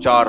4।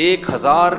1000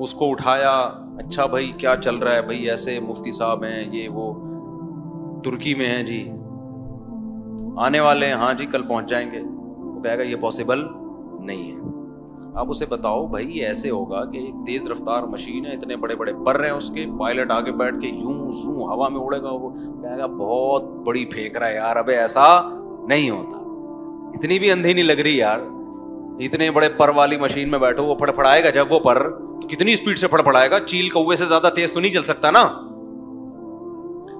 اس کو اٹھایا, اچھا بھائی کیا چل رہا ہے بھائی, ایسے مفتی صاحب ہیں, یہ وہ ترکی میں ہیں جی, آنے والے ہیں, ہاں جی کل پہنچ جائیں گے. وہ کہے گا یہ پاسبل نہیں ہے. آپ اسے بتاؤ بھائی یہ ایسے ہوگا کہ ایک تیز رفتار مشین ہے, اتنے بڑے بڑے پر ہیں اس کے, پائلٹ آگے بیٹھ کے یوں سوں ہوا میں اڑے گا, وہ کہے گا بہت بڑی پھینک رہا ہے یار, ابے ایسا نہیں ہوتا, اتنی بھی اندھی نہیں لگ رہی یار, اتنے بڑے پر والی مشین میں بیٹھو, وہ پھڑپھڑائے گا جب وہ پر تو کتنی اسپیڈ سے پھڑپھڑائے گا, چیل کوے سے زیادہ تیز تو نہیں چل سکتا نا.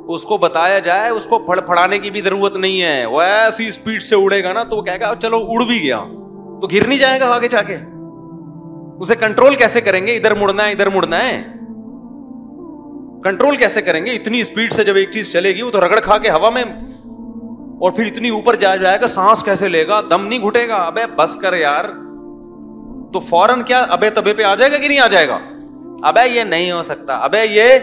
اس کو بتایا جائے اس کو پھڑپھڑانے کی بھی ضرورت نہیں ہے, وہ ایسی اسپیڈ سے اڑے گا نا تو وہ کہے گا چلو اڑ بھی گیا, تو گر نہیں جائے گا آگے جا کے. اسے کنٹرول کیسے کریں گے, ادھر مڑنا ہے ادھر مڑنا ہے, کنٹرول کیسے کریں گے؟ اتنی اسپیڈ سے جب ایک چیز چلے گی وہ تو رگڑ کھا کے ہوا میں, اور پھر اتنی اوپر جائے گا, سانس کیسے لے گا, دم نہیں گھٹے گا. ابے بس کر یار, تو فوراً کیا ابے تبے پہ آ جائے گا کہ نہیں آ جائے گا, ابے یہ نہیں ہو سکتا, ابے یہ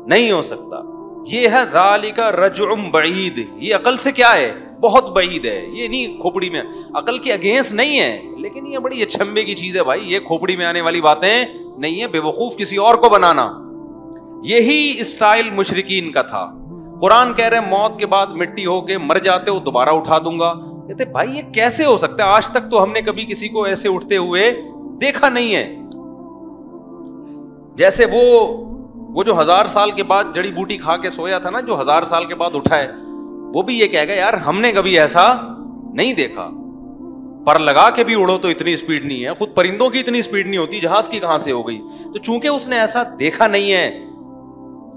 نہیں ہو سکتا. یہ ہے ذالک رجع بعید, یہ عقل سے کیا ہے, بہت بعید ہے. یہ نہیں کھوپڑی میں, عقل کے اگینسٹ نہیں ہے, لیکن یہ بڑی اچھمبے کی چیز ہے بھائی, یہ کھوپڑی میں آنے والی باتیں نہیں ہے, بے وقوف کسی اور کو بنانا. یہی اسٹائل مشرکین کا تھا. قرآن کہہ رہے موت کے بعد مٹی ہو کے مر جاتے ہو دوبارہ اٹھا دوں گا. کہتے بھائی یہ کیسے ہو سکتا ہے, آج تک تو ہم نے کبھی کسی کو ایسے اٹھتے ہوئے دیکھا نہیں ہے. جیسے وہ جو 1000 سال کے بعد جڑی بوٹی کھا کے سویا تھا نا, جو 1000 سال کے بعد اٹھا ہے, وہ بھی یہ کہے گا یار ہم نے کبھی ایسا نہیں دیکھا. پر لگا کے بھی اڑو تو اتنی اسپیڈ نہیں ہے, خود پرندوں کی اتنی اسپیڈ نہیں ہوتی, جہاز کی کہاں سے ہو گئی. تو چونکہ اس نے ایسا دیکھا نہیں ہے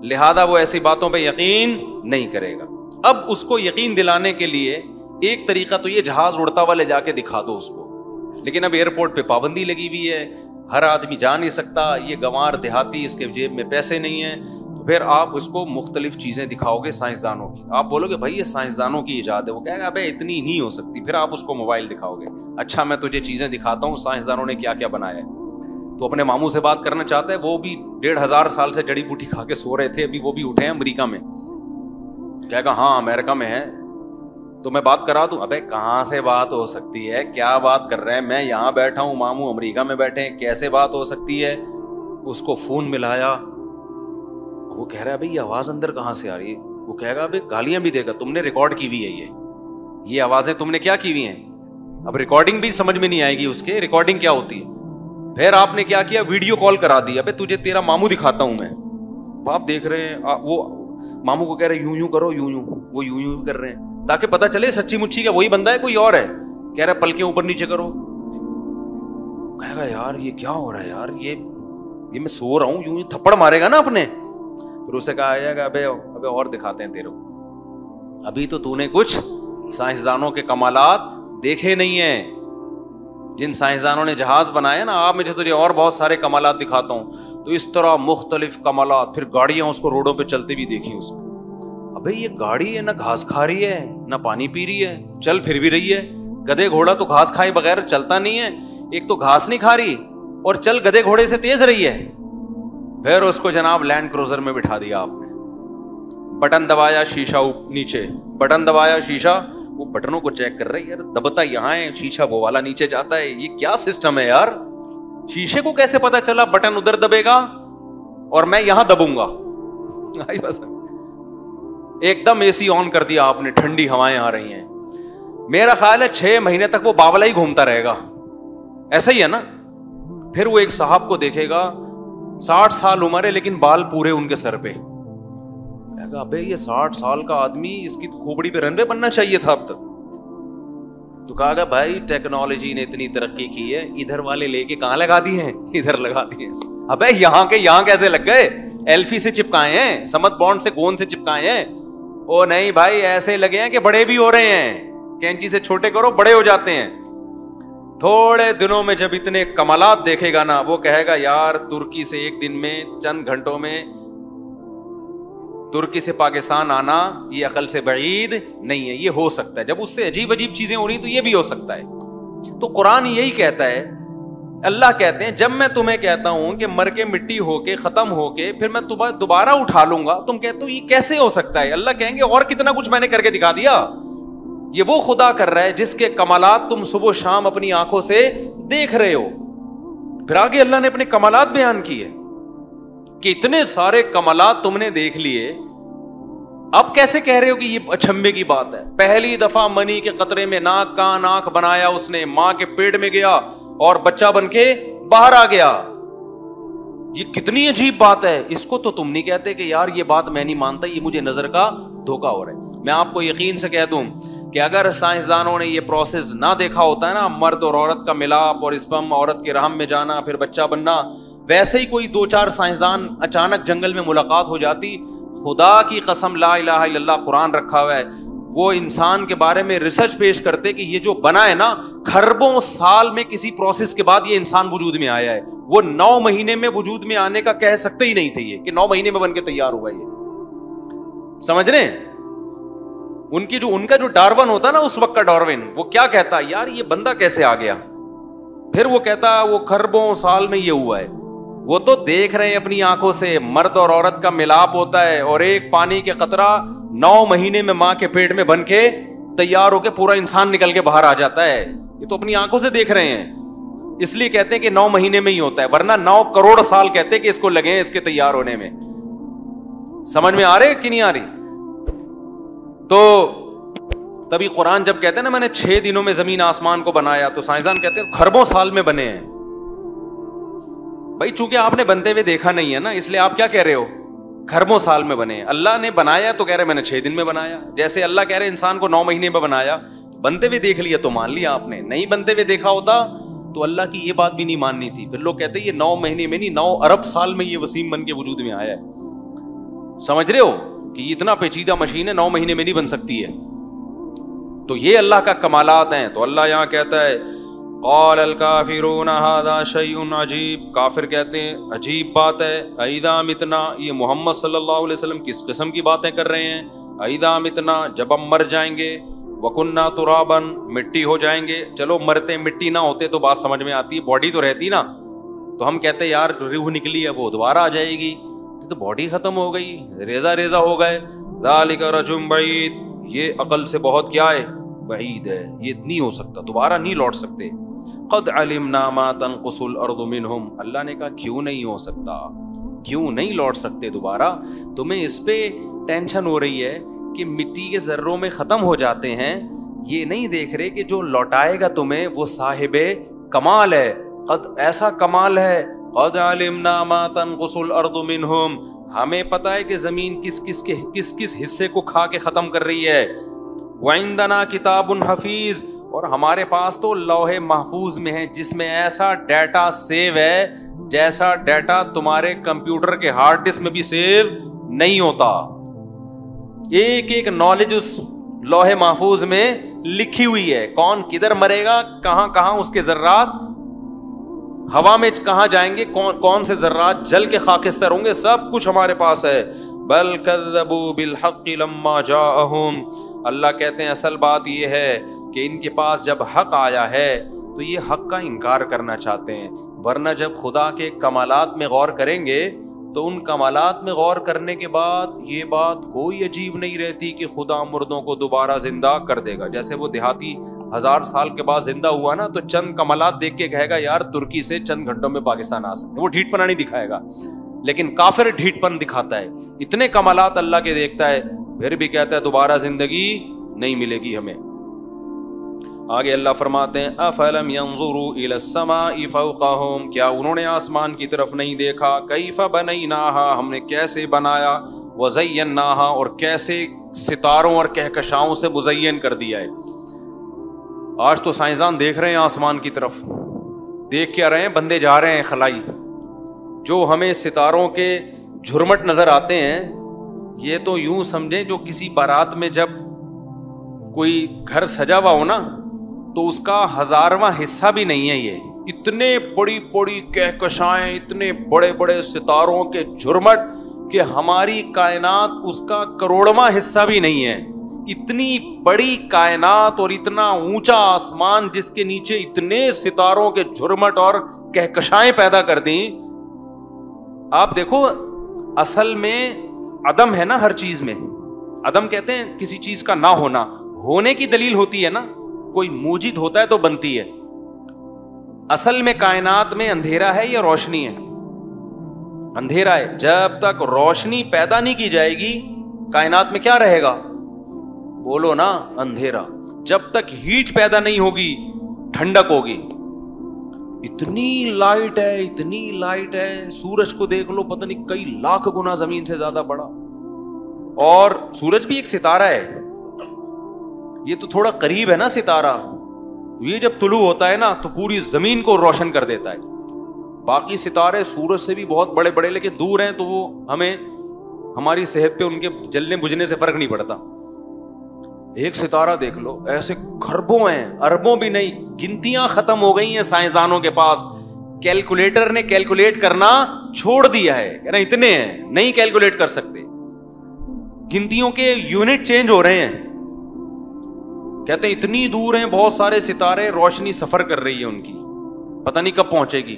لہذا وہ ایسی باتوں پہ یقین نہیں کرے گا. اب اس کو یقین دلانے کے لیے ایک طریقہ تو یہ جہاز اڑتا ہوا لے جا کے دکھا دو اس کو, لیکن اب ایئرپورٹ پہ پابندی لگی ہوئی ہے, ہر آدمی جا نہیں سکتا, یہ گنوار دیہاتی اس کے جیب میں پیسے نہیں ہیں, تو پھر آپ اس کو مختلف چیزیں دکھاؤ گے سائنسدانوں کی, آپ بولو گے بھائی یہ سائنسدانوں کی ایجاد ہے, وہ کہے گا ابے اتنی نہیں ہو سکتی. پھر آپ اس کو موبائل دکھاؤ گے, اچھا میں تجھے چیزیں دکھاتا ہوں سائنسدانوں نے کیا کیا بنایا ہے. تو اپنے ماموں سے بات کرنا چاہتا ہے, وہ بھی 1500 سال سے جڑی بوٹی کھا کے سو رہے تھے, ابھی وہ بھی اٹھے ہیں امریکہ میں. کہے گا ہاں امریکہ میں ہے, تو میں بات کرا دوں. ابے کہاں سے بات ہو سکتی ہے, کیا بات کر رہے ہیں, میں یہاں بیٹھا ہوں, ماموں امریکہ میں بیٹھے ہیں, کیسے بات ہو سکتی ہے. اس کو فون ملایا, وہ کہہ رہا ہے بھائی یہ آواز اندر کہاں سے آ رہی ہے. وہ کہے گا بھائی گالیاں بھی دے گا, تم نے ریکارڈ کی ہوئی ہے, یہ آوازیں تم نے کیا کی ہوئی ہیں. اب ریکارڈنگ بھی سمجھ میں نہیں آئے گی اس کے, ریکارڈنگ کیا ہوتی ہے. پھر آپ نے کیا کیا, ویڈیو کال کرا دی, ابے تجھے تیرا ماموں دکھاتا ہوں میں. آپ دیکھ رہے ہیں, وہ ماموں کو کہہ رہے یوں یوں کرو, یوں یوں, وہ یوں یوں کر رہے ہیں تاکہ پتہ چلے سچی مچی کا وہی بندہ ہے کوئی اور ہے. کہہ رہا پلکیں اوپر نیچے کرو. کہے گا یار یہ کیا ہو رہا ہے یار, یہ میں سو رہا ہوں, یوں تھپڑ مارے گا نا اپنے. پھر اسے کہا جائے گا ابے اور دکھاتے ہیں تیرے کو, ابھی تو تو نے کچھ سائنسدانوں کے کمالات دیکھے نہیں ہیں. جن سائنسدانوں نے جہاز بنایا نا, آپ مجھے تجھے اور بہت سارے کمالات دکھاتا ہوں. تو اس طرح مختلف کمالات, پھر گاڑیاں اس کو روڈوں پہ چلتے بھی دیکھی اس کو. ابے یہ گاڑی ہے نہ گھاس کھا رہی ہے نہ پانی پی رہی ہے, چل پھر بھی رہی ہے. گدھے گھوڑا تو گھاس کھائے بغیر چلتا نہیں ہے, ایک تو گھاس نہیں کھا رہی اور چل گدھے گھوڑے سے تیز رہی ہے. پھر اس کو جناب لینڈ کروزر میں بٹھا دیا آپ نے, بٹن دبایا شیشہ نیچے, بٹن دبایا شیشہ, وہ بٹنوں کو چیک کر رہی ہے, دبتا یہاں ہے شیشہ وہ والا نیچے جاتا ہے. یہ کیا سسٹم ہے یار, شیشے کو کیسے پتا چلا بٹن ادھر دبے گا اور میں یہاں دبوں گا. بس ایک دم اے سی آن کر دیا آپ نے, ٹھنڈی ہوائیں آ رہی ہیں. میرا خیال ہے 6 مہینے تک وہ باولا ہی گھومتا رہے گا, ایسا ہی ہے نا. پھر وہ ایک صاحب کو دیکھے گا 60 سال عمر ہے لیکن بال پورے ان کے سر پہ. کہے گا ابے یہ 60 سال کا آدمی, اس کی کھوپڑی پہ رن وے بننا چاہیے تھا اب تک. تو کہا گا بھائی ٹیکنالوجی نے اتنی ترقی کی ہے, ادھر والے لے کے کہاں لگا دی ہیں, ادھر لگا دی ہیں. ابے یہاں کے یہاں کیسے لگ گئے, ایلفی سے چپکائے ہیں, سمت بانڈ سے گوند سے چپکائے ہیں. او نہیں بھائی ایسے لگے ہیں کہ بڑے بھی ہو رہے ہیں, کینچی سے چھوٹے کرو بڑے ہو جاتے ہیں. تھوڑے دنوں میں جب اتنے کمالات دیکھے گا نا, وہ کہے گا یار ترکی سے ایک دن میں چند گھنٹوں میں ترکی سے پاکستان آنا یہ عقل سے بعید نہیں ہے, یہ ہو سکتا ہے. جب اس سے عجیب عجیب چیزیں ہو رہی تو یہ بھی ہو سکتا ہے. تو قرآن یہی کہتا ہے, اللہ کہتے ہیں جب میں تمہیں کہتا ہوں کہ مر کے مٹی ہو کے ختم ہو کے پھر میں دوبارہ اٹھا لوں گا, تم کہتے ہو یہ کیسے ہو سکتا ہے. اللہ کہیں گے اور کتنا کچھ میں نے کر کے دکھا دیا. یہ وہ خدا کر رہا ہے جس کے کمالات تم صبح و شام اپنی آنکھوں سے دیکھ رہے ہو. پھر آگے اللہ نے اپنے کمالات بیان کیے. کہ اتنے سارے کمالات تم نے دیکھ لیے، اب کیسے کہہ رہے ہو کہ یہ اچھمبے کی بات ہے؟ پہلی دفعہ منی کے قطرے میں ناک کان آنکھ بنایا اس نے، ماں کے پیٹ میں گیا اور بچہ بن کے باہر آ گیا، یہ کتنی عجیب بات ہے۔ اس کو تو تم نہیں کہتے کہ یار یہ بات میں نہیں مانتا، یہ مجھے نظر کا دھوکا ہو رہا ہے۔ میں آپ کو یقین سے کہہ دوں کہ اگر سائنسدانوں نے یہ پروسیس نہ دیکھا ہوتا ہے نا، مرد اور عورت کا ملاپ اور اسپرم عورت کے رحم میں جانا پھر بچہ بننا، ویسے ہی کوئی 2-4 سائنسدان اچانک جنگل میں ملاقات ہو جاتی، خدا کی قسم لا الہ الا اللہ قرآن رکھا ہوا ہے، وہ انسان کے بارے میں ریسرچ پیش کرتے کہ یہ جو بنا ہے نا، خربوں سال میں کسی پروسیس کے بعد یہ انسان وجود میں آیا ہے، وہ 9 مہینے میں وجود میں آنے کا کہہ سکتے ہی نہیں تھے یہ، کہ 9 مہینے میں بن کے تیار ہوا یہ، سمجھ رہے ہیں؟ ان کا جو ڈارون ہوتا نا اس وقت کا ڈارون، وہ کیا کہتا یار یہ بندہ کیسے آ گیا، پھر وہ کہتا وہ خربوں سال میں یہ ہوا ہے۔ وہ تو دیکھ رہے ہیں اپنی آنکھوں سے، مرد اور عورت کا ملاپ ہوتا ہے اور ایک پانی کے قطرہ 9 مہینے میں ماں کے پیٹ میں بن کے تیار ہو کے پورا انسان نکل کے باہر آ جاتا ہے، یہ تو اپنی آنکھوں سے دیکھ رہے ہیں، اس لیے کہتے ہیں کہ 9 مہینے میں ہی ہوتا ہے، ورنہ 9 کروڑ سال کہتے کہ اس کو لگے ہیں اس کے تیار ہونے میں۔ سمجھ میں آ رہے کہ نہیں آ رہی؟ تو تبھی قرآن جب کہتے ہیں نا میں نے 6 دنوں میں زمین آسمان کو بنایا، تو سائنسدان کہتے ہیں خربوں سال میں بنے ہیں۔ بھائی چونکہ آپ نے بنتے ہوئے دیکھا نہیں ہے نا، اس لیے آپ کیا کہہ رہے ہو خربوں سال میں بنے ہیں۔ اللہ نے بنایا تو کہہ رہے میں نے 6 دن میں بنایا، جیسے اللہ کہہ رہے انسان کو 9 مہینے میں بنایا، بنتے ہوئے دیکھ لیا تو مان لیا آپ نے، نہیں بنتے ہوئے دیکھا ہوتا تو اللہ کی یہ بات بھی نہیں ماننی تھی۔ پھر لوگ کہتے ہیں یہ 9 مہینے میں نہیں 9 ارب سال میں یہ وسیم بن کے وجود میں آیا ہے۔ سمجھ رہے ہو کہ یہ اتنا پیچیدہ مشین ہے 9 مہینے میں نہیں بن سکتی ہے۔ تو یہ اللہ کا کمالات ہیں۔ تو اللہ یہاں کہتا ہے قال الکافرون ھذا شیء عجیب، کافر کہتے ہیں عجیب بات ہے، اذا متنا، یہ محمد صلی اللہ علیہ وسلم کس قسم کی باتیں کر رہے ہیں؟ اذا متنا، جب ہم مر جائیں گے، وکننا ترابا، مٹی ہو جائیں گے۔ چلو مرتے مٹی نہ ہوتے تو بات سمجھ میں آتی، باڈی تو رہتی نا، تو ہم کہتے یار روح نکلی ہے وہ دوبارہ آ جائے گی، تو باڈی ختم ہو گئی، ریزہ ریزہ ہو گئے۔ ذالک رجم بعید، یہ عقل سے بہت کیا ہے، بعید ہے، یہ نہیں ہو سکتا، دوبارہ نہیں لوٹ سکتے۔ قد علمنا ما تنقص الارض منہم، اللہ نے کہا کیوں نہیں ہو سکتا، کیوں نہیں لوٹ سکتے دوبارہ؟ تمہیں اس پہ ٹینشن ہو رہی ہے کہ مٹی کے ذروں میں ختم ہو جاتے ہیں، یہ نہیں دیکھ رہے کہ جو لوٹائے گا تمہیں وہ صاحب کمال ہے، قد ایسا کمال ہے، قد علمنا ما تنقص الارض منہم، ہمیں پتہ ہے کہ زمین کس حصے کو کھا کے ختم کر رہی ہے۔ وعندنا کتاب حفیظ، اور ہمارے پاس تو لوح محفوظ میں ہے جس میں ایسا ڈیٹا سیو ہے جیسا ڈیٹا تمہارے کمپیوٹر کے ہارڈ ڈسک میں بھی سیو نہیں ہوتا۔ ایک ایک نالج اس لوح محفوظ میں لکھی ہوئی ہے، کون کدھر مرے گا، کہاں کہاں اس کے ذرات ہوا میں کہاں جائیں گے، کون سے ذرات جل کے خاکستر ہوں گے، سب کچھ ہمارے پاس ہے۔ بل کذبوا بالحق لما جاءہم، اللہ کہتے ہیں اصل بات یہ ہے کہ ان کے پاس جب حق آیا ہے تو یہ حق کا انکار کرنا چاہتے ہیں، ورنہ جب خدا کے کمالات میں غور کریں گے تو ان کمالات میں غور کرنے کے بعد یہ بات کوئی عجیب نہیں رہتی کہ خدا مردوں کو دوبارہ زندہ کر دے گا۔ جیسے وہ دیہاتی 1000 سال کے بعد زندہ ہوا نا، تو چند کمالات دیکھ کے کہے گا یار ترکی سے چند گھنٹوں میں پاکستان آ سکتے، وہ ڈھیٹ پنا نہیں دکھائے گا، لیکن کافر ڈھیٹ پن دکھاتا ہے، اتنے کمالات اللہ کے دیکھتا ہے پھر بھی کہتا ہے دوبارہ زندگی نہیں ملے گی ہمیں۔ آگے اللہ فرماتے ہیں افلم ينظروا الى السماء فوقهم، کیا انہوں نے آسمان کی طرف نہیں دیکھا، کیف بنیناها، ہم نے کیسے بنایا، وزیناها، اور کیسے ستاروں اور کہکشاؤں سے مزین کر دیا ہے۔ آج تو سائنسدان دیکھ رہے ہیں آسمان کی طرف، دیکھ کیا رہے ہیں، بندے جا رہے ہیں خلائی، جو ہمیں ستاروں کے جھرمٹ نظر آتے ہیں یہ تو یوں سمجھیں جو کسی بارات میں جب کوئی گھر سجا ہوا ہو نا تو اس کا 1000واں حصہ بھی نہیں ہے، یہ اتنے بڑی بڑی کہکشائیں، اتنے بڑے بڑے ستاروں کے جھرمٹ کہ ہماری کائنات اس کا 1/4واں حصہ بھی نہیں ہے۔ اتنی بڑی کائنات اور اتنا اونچا آسمان جس کے نیچے اتنے ستاروں کے جھرمٹ اور کہکشائیں پیدا کر دیں۔ آپ دیکھو اصل میں عدم ہے نا ہر چیز میں، عدم کہتے ہیں کسی چیز کا نہ ہونا، ہونے کی دلیل ہوتی ہے نا، کوئی موجد ہوتا ہے تو بنتی ہے۔ اصل میں کائنات میں اندھیرا ہے یا روشنی ہے؟ اندھیرا ہے. جب تک روشنی پیدا نہیں کی جائے گی کائنات میں کیا رہے گا؟ بولو نا, اندھیرا. جب تک ہیٹ پیدا نہیں ہوگی ٹھنڈک ہوگی. اتنی لائٹ ہے, اتنی لائٹ ہے, سورج کو دیکھ لو, پتہ نہیں کئی لاکھ گنا زمین سے زیادہ بڑا. اور سورج بھی ایک ستارہ ہے, یہ تو تھوڑا قریب ہے نا ستارہ. یہ جب طلوع ہوتا ہے نا تو پوری زمین کو روشن کر دیتا ہے. باقی ستارے سورج سے بھی بہت بڑے بڑے لیکن دور ہیں تو وہ ہمیں ہماری صحت پہ ان کے جلنے بجھنے سے فرق نہیں پڑتا. ایک ستارہ دیکھ لو, ایسے خربوں ہیں, اربوں بھی نہیں, گنتیاں ختم ہو گئی ہیں سائنسدانوں کے پاس. کیلکولیٹر نے کیلکولیٹ کرنا چھوڑ دیا ہے, کہنا اتنے ہیں, نہیں کیلکولیٹ کر سکتے. گنتیوں کے یونٹ چینج ہو رہے ہیں. کہتے ہیں اتنی دور ہیں بہت سارے ستارے, روشنی سفر کر رہی ہے ان کی, پتہ نہیں کب پہنچے گی.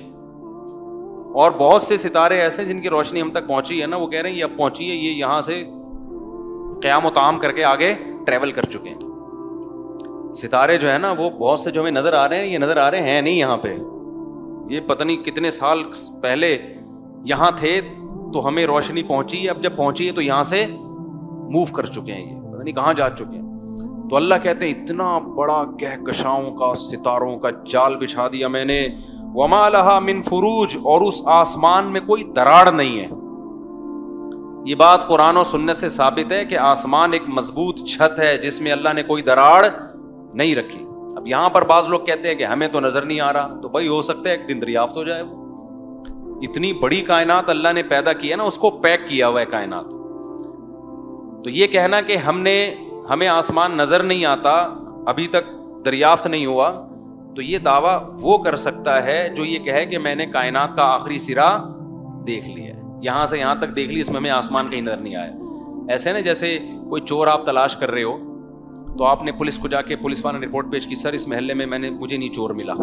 اور بہت سے ستارے ایسے جن کی روشنی ہم تک پہنچی ہے نا, وہ کہہ رہے ہیں یہ اب پہنچی ہے, یہ یہاں سے قیام و طعام کر کے آگے ٹریول کر چکے ہیں. ستارے جو ہے نا وہ بہت سے جو ہمیں نظر آ رہے ہیں, یہ نظر آ رہے ہیں نہیں یہاں پہ, یہ پتہ نہیں کتنے سال پہلے یہاں تھے تو ہمیں روشنی پہنچی ہے, اب جب پہنچی ہے تو یہاں سے موو کر چکے ہیں, یہ پتہ نہیں کہاں جا چکے ہیں. تو اللہ کہتے ہیں اتنا بڑا کہکشاؤں کا ستاروں کا جال بچھا دیا میں نے. وما لہا من فروج, اور اس آسمان میں کوئی دراڑ نہیں ہے. یہ بات قرآن و سنت سے ثابت ہے کہ آسمان ایک مضبوط چھت ہے جس میں اللہ نے کوئی دراڑ نہیں رکھی. اب یہاں پر بعض لوگ کہتے ہیں کہ ہمیں تو نظر نہیں آ رہا, تو بھائی ہو سکتا ہے ایک دن دریافت ہو جائے. وہ اتنی بڑی کائنات اللہ نے پیدا کی ہے نا, اس کو پیک کیا ہوا ہے کائنات. تو یہ کہنا کہ ہمیں آسمان نظر نہیں آتا, ابھی تک دریافت نہیں ہوا, تو یہ دعویٰ وہ کر سکتا ہے جو یہ کہے کہ میں نے کائنات کا آخری سرا دیکھ لیا ہے, یہاں سے یہاں تک دیکھ لی, اس میں ہمیں آسمان کہیں نظر نہیں آیا. ایسے نا جیسے کوئی چور آپ تلاش کر رہے ہو تو آپ نے پولیس کو جا کے, پولیس والا نے رپورٹ پیش کی, سر اس محلے میں مجھے نہیں چور ملا.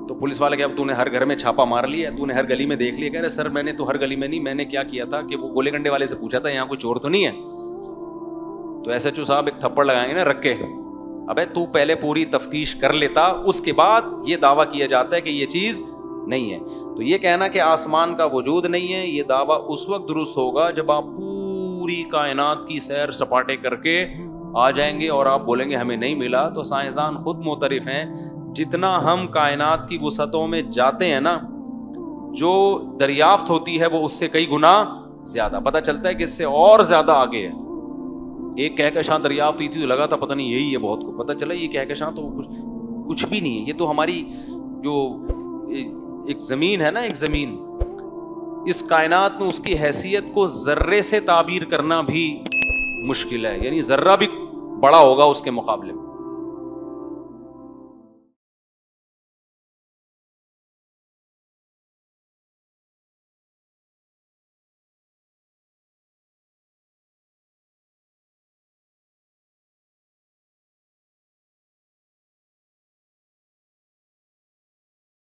تو پولیس والا کہ اب تو نے ہر گھر میں چھاپا مار لیا, تو نے ہر گلی میں دیکھ لیا. کہہ رہے سر میں نے تو ہر گلی میں نہیں, میں نے کیا کیا تھا کہ وہ گولے گنڈے والے سے پوچھا تھا یہاں کوئی چور تو نہیں ہے. تو ایس ایچ او صاحب ایک تھپڑ لگائیں گے نا رکھ کے, ابے تو پہلے پوری تفتیش کر لیتا, اس کے بعد یہ دعویٰ کیا جاتا ہے کہ یہ چیز نہیں ہے. تو یہ کہنا کہ آسمان کا وجود نہیں ہے, یہ دعویٰ اس وقت درست ہوگا جب آپ پوری کائنات کی سیر سپاٹے کر کے آ جائیں گے اور آپ بولیں گے ہمیں نہیں ملا. تو سائنسدان خود معترف ہیں, جتنا ہم کائنات کی وسعتوں میں جاتے ہیں نا, جو دریافت ہوتی ہے وہ اس سے کئی گنا زیادہ. پتہ چلتا ہے کہ اس سے اور زیادہ آگے ہے. ایک کہکشاں دریافت ہوئی تھی تو لگا تھا پتہ نہیں یہی ہے, بہت کو پتہ چلا یہ کہکشاں تو کچھ بھی نہیں ہے, یہ تو ہماری جو ایک زمین ہے نا, ایک زمین, اس کائنات میں اس کی حیثیت کو ذرے سے تعبیر کرنا بھی مشکل ہے. یعنی ذرہ بھی بڑا ہوگا اس کے مقابلے میں.